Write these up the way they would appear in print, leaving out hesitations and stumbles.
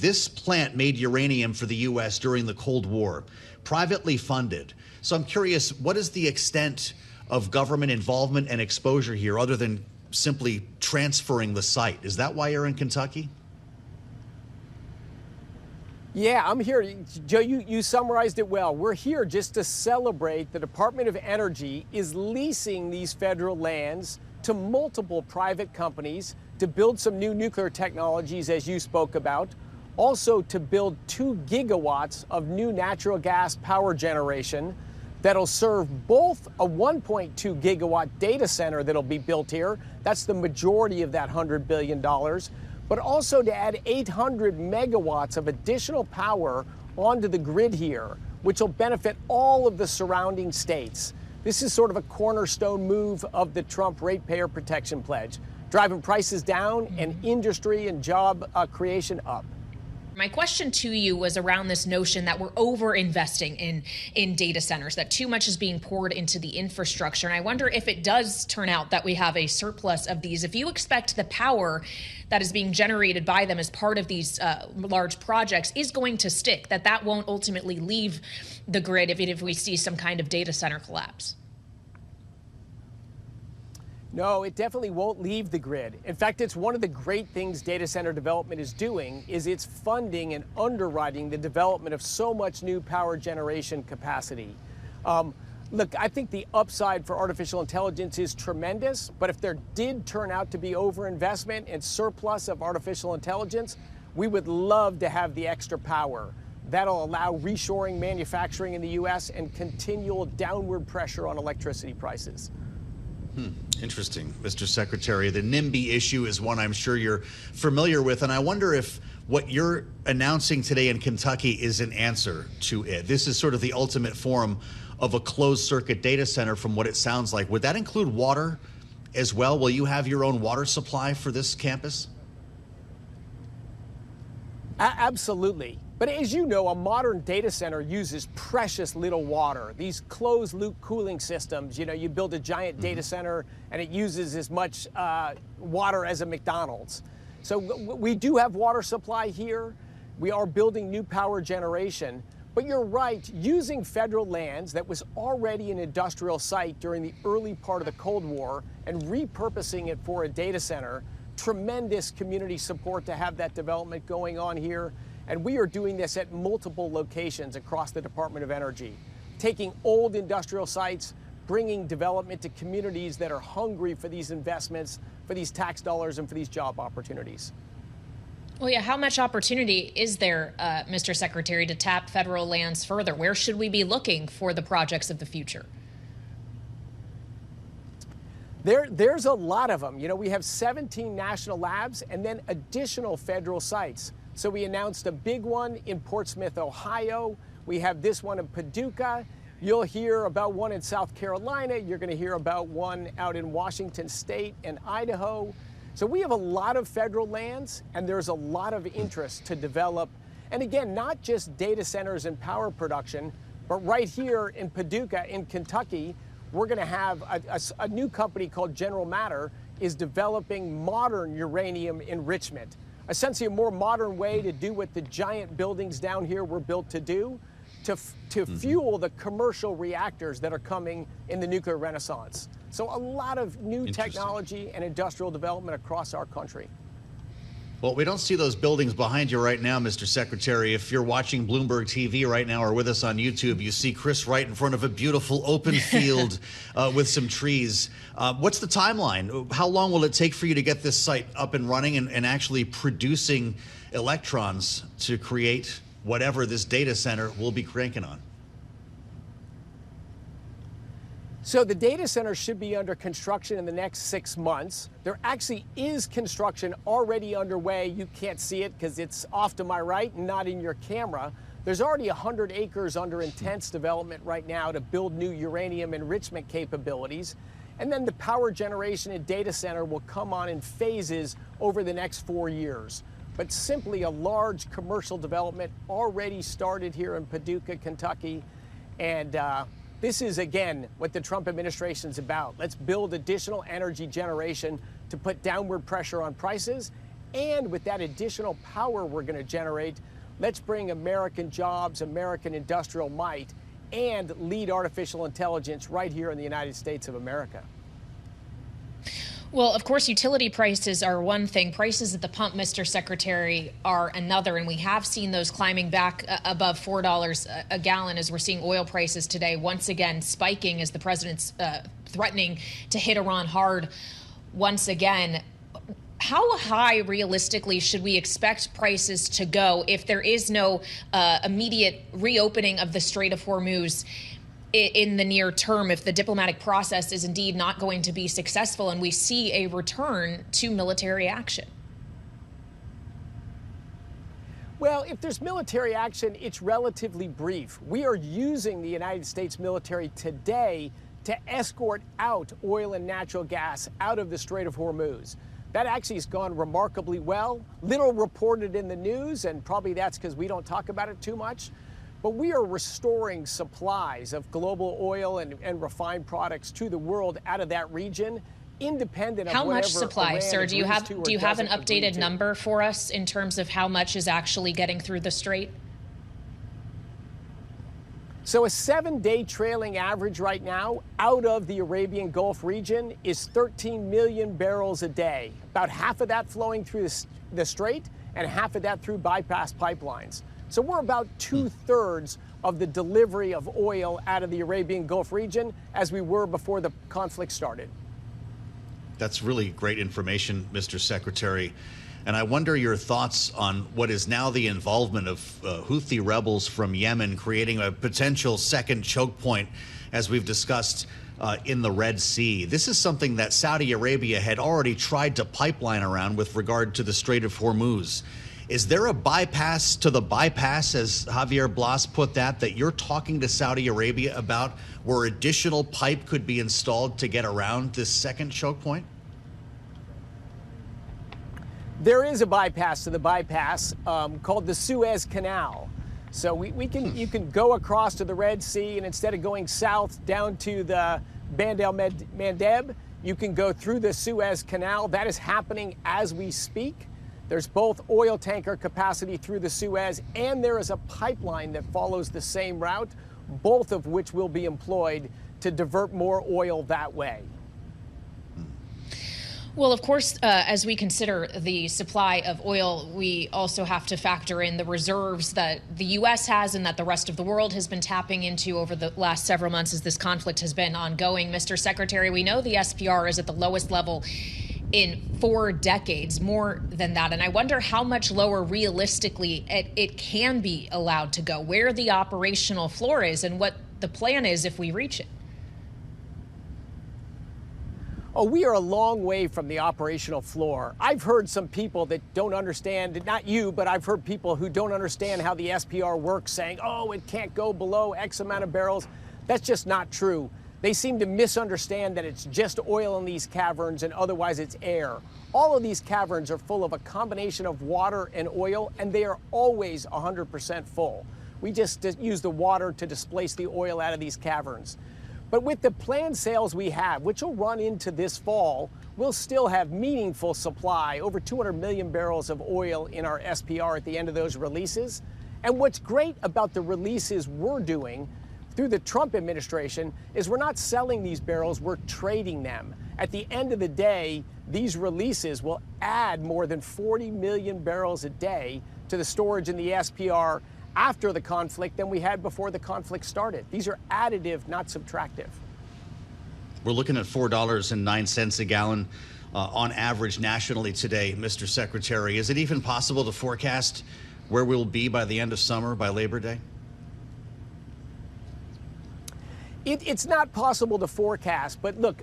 This plant made uranium for the U.S. during the Cold War, privately funded. So I'm curious, what is the extent of government involvement and exposure here other than simply transferring the site? Is that why you're in Kentucky? Yeah, I'm here. Joe, you summarized it well. We're here just to celebrate the Department of Energy is leasing these federal lands to multiple private companies to build some new nuclear technologies, as you spoke about, also to build 2 gigawatts of new natural gas power generation that'll serve both a 1.2 gigawatt data center that'll be built here. That's the majority of that $100 billion. But also to add 800 megawatts of additional power onto the grid here, which will benefit all of the surrounding states. This is sort of a cornerstone move of the Trump ratepayer protection pledge, driving prices down and industry and job creation up. My question to you was around this notion that we're over-investing in data centers, that too much is being poured into the infrastructure. And I wonder if it does turn out that we have a surplus of these, if you expect the power that is being generated by them as part of these large projects is going to stick, that won't ultimately leave the grid if we see some kind of data center collapse. No, it definitely won't leave the grid. In fact, it's one of the great things data center development is doing is it's funding and underwriting the development of so much new power generation capacity. Look, I think the upside for artificial intelligence is tremendous, but if there did turn out to be overinvestment and surplus of artificial intelligence, we would love to have the extra power. That'll allow reshoring manufacturing in the U.S. and continual downward pressure on electricity prices. Interesting, Mr. Secretary. The NIMBY issue is one I'm sure you're familiar with, and I wonder if what you're announcing today in Kentucky is an answer to it. This is sort of the ultimate form of a closed-circuit data center from what it sounds like. Would that include water as well? Will you have your own water supply for this campus? Absolutely. But as you know, a modern data center uses precious little water. These closed-loop cooling systems, you build a giant data center and it uses as much water as a McDonald's. So we do have water supply here. We are building new power generation. But you're right, using federal lands that was already an industrial site during the early part of the Cold War and repurposing it for a data center, tremendous community support to have that development going on here. And we are doing this at multiple locations across the Department of Energy, taking old industrial sites, bringing development to communities that are hungry for these investments, for these tax dollars, and for these job opportunities. Well, yeah, how much opportunity is there, Mr. Secretary, to tap federal lands further? Where should we be looking for the projects of the future? There's a lot of them. We have 17 national labs and then additional federal sites. So we announced a big one in Portsmouth, Ohio. We have this one in Paducah. You'll hear about one in South Carolina. You're going to hear about one out in Washington State and Idaho. So we have a lot of federal lands, and there's a lot of interest to develop. And again, not just data centers and power production, but right here in Paducah, in Kentucky, we're going to have a new company called General Matter is developing modern uranium enrichment. Essentially a more modern way to do what the giant buildings down here were built to do, to fuel the commercial reactors that are coming in the nuclear renaissance. So a lot of new technology and industrial development across our country. Well, we don't see those buildings behind you right now, Mr. Secretary. If you're watching Bloomberg TV right now or with us on YouTube, you see Chris Wright in front of a beautiful open field with some trees. What's the timeline? How long will it take for you to get this site up and running and actually producing electrons to create whatever this data center will be cranking on? So the data center should be under construction in the next 6 months. There actually is construction already underway. You can't see it because it's off to my right and not in your camera. There's already 100 acres under intense development right now to build new uranium enrichment capabilities. And then the power generation and data center will come on in phases over the next 4 years. But simply a large commercial development already started here in Paducah, Kentucky. And this is, again, what the Trump administration is about. Let's build additional energy generation to put downward pressure on prices And with that additional power we're going to generate, let's bring American jobs, American industrial might, and lead artificial intelligence right here in the United States of America. Well, of course, utility prices are one thing. Prices at the pump, Mr. Secretary, are another. And we have seen those climbing back above $4 a gallon as we're seeing oil prices today once again spiking as the president's threatening to hit Iran hard once again. How high realistically should we expect prices to go if there is no immediate reopening of the Strait of Hormuz in the near term, if the diplomatic process is indeed not going to be successful and we see a return to military action? Well, if there's military action, it's relatively brief. We are using the United States military today to escort out oil and natural gas out of the Strait of Hormuz. That actually has gone remarkably well. Little reported in the news, and probably that's because we don't talk about it too much. But we are restoring supplies of global oil and refined products to the world out of that region, independent of whatever. How much supply, Iran sir? Do you have an updated to. number for us in terms of how much is actually getting through the Strait? So a 7-day trailing average right now out of the Arabian Gulf region is 13 million barrels a day. About half of that flowing through the Strait and half of that through bypass pipelines. So we're about 2/3 of the delivery of oil out of the Arabian Gulf region as we were before the conflict started. That's really great information, Mr. Secretary. And I wonder your thoughts on what is now the involvement of Houthi rebels from Yemen creating a potential second choke point, as we've discussed, in the Red Sea. This is something that Saudi Arabia had already tried to pipeline around with regard to the Strait of Hormuz. Is there a bypass to the bypass, as Javier Blas put that you're talking to Saudi Arabia about, where additional pipe could be installed to get around this second choke point? There is a bypass to the bypass called the Suez Canal. So you can go across to the Red Sea, and instead of going south down to the Bab el-Mandeb, you can go through the Suez Canal. That is happening as we speak. There's both oil tanker capacity through the Suez, and there is a pipeline that follows the same route, both of which will be employed to divert more oil that way. Well, of course, as we consider the supply of oil, we also have to factor in the reserves that the U.S. has and that the rest of the world has been tapping into over the last several months as this conflict has been ongoing. Mr. Secretary, we know the SPR is at the lowest level in 4 decades, more than that. And I wonder how much lower realistically it can be allowed to go, where the operational floor is and what the plan is if we reach it. Oh, we are a long way from the operational floor. I've heard some people that don't understand, not you, but I've heard people who don't understand how the SPR works saying, oh, it can't go below X amount of barrels. That's just not true. They seem to misunderstand that it's just oil in these caverns and otherwise it's air. All of these caverns are full of a combination of water and oil, and they are always 100% full. We just use the water to displace the oil out of these caverns. But with the planned sales we have, which will run into this fall, we'll still have meaningful supply, over 200 million barrels of oil in our SPR at the end of those releases. And what's great about the releases we're doing through the Trump administration is we're not selling these barrels, we're trading them. At the end of the day, these releases will add more than 40 million barrels a day to the storage in the SPR after the conflict than we had before the conflict started. These are additive, not subtractive. We're looking at $4.09 a gallon on average nationally today, Mr. Secretary. Is it even possible to forecast where we'll be by the end of summer, by Labor Day? It's not possible to forecast, but look,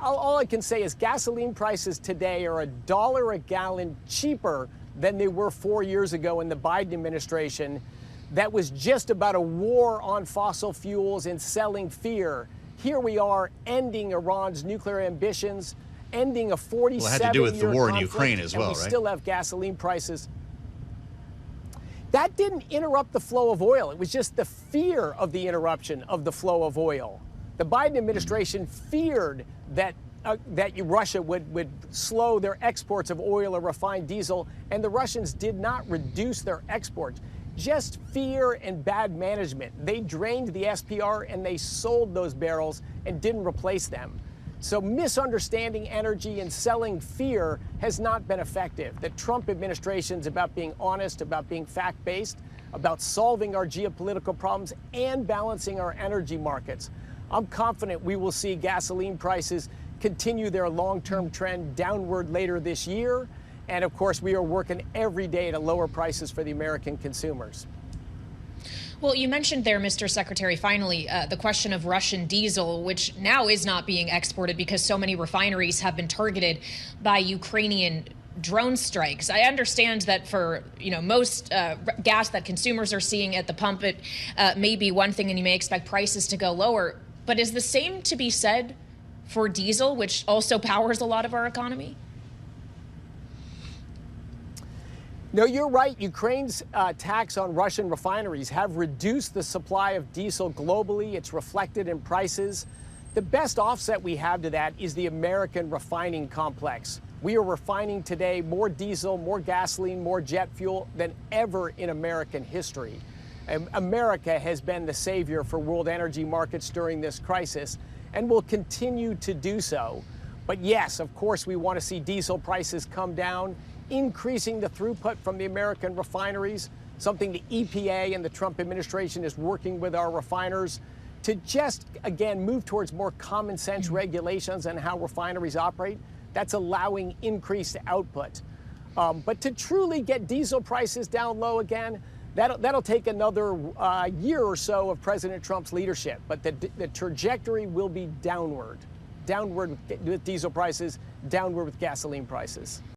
all I can say is gasoline prices today are $1 a gallon cheaper than they were 4 years ago in the Biden administration. That was just about a war on fossil fuels and selling fear. Here we are ending Iran's nuclear ambitions, ending a 47-year conflict. Well, it had to do with the war in Ukraine as well, and we right? still have gasoline prices. That didn't interrupt the flow of oil. It was just the fear of the interruption of the flow of oil. The Biden administration feared that Russia would slow their exports of oil or refined diesel, and the Russians did not reduce their exports. Just fear and bad management. They drained the SPR and they sold those barrels and didn't replace them. So misunderstanding energy and selling fear has not been effective. The Trump administration's about being honest, about being fact-based, about solving our geopolitical problems and balancing our energy markets. I'm confident we will see gasoline prices continue their long-term trend downward later this year. And of course, we are working every day to lower prices for the American consumers. Well, you mentioned there, Mr. Secretary, finally, the question of Russian diesel, which now is not being exported because so many refineries have been targeted by Ukrainian drone strikes. I understand that for most gas that consumers are seeing at the pump, it may be one thing and you may expect prices to go lower. But is the same to be said for diesel, which also powers a lot of our economy? No, you're right. Ukraine's attacks on Russian refineries have reduced the supply of diesel globally. It's reflected in prices. The best offset we have to that is the American refining complex. We are refining today more diesel, more gasoline, more jet fuel than ever in American history. America has been the savior for world energy markets during this crisis and will continue to do so. But yes, of course, we want to see diesel prices come down, increasing the throughput from the American refineries, something the EPA and the Trump administration is working with our refiners to just, again, move towards more common sense regulations on how refineries operate. That's allowing increased output. But to truly get diesel prices down low again, that'll take another year or so of President Trump's leadership. But the trajectory will be downward with diesel prices, downward with gasoline prices.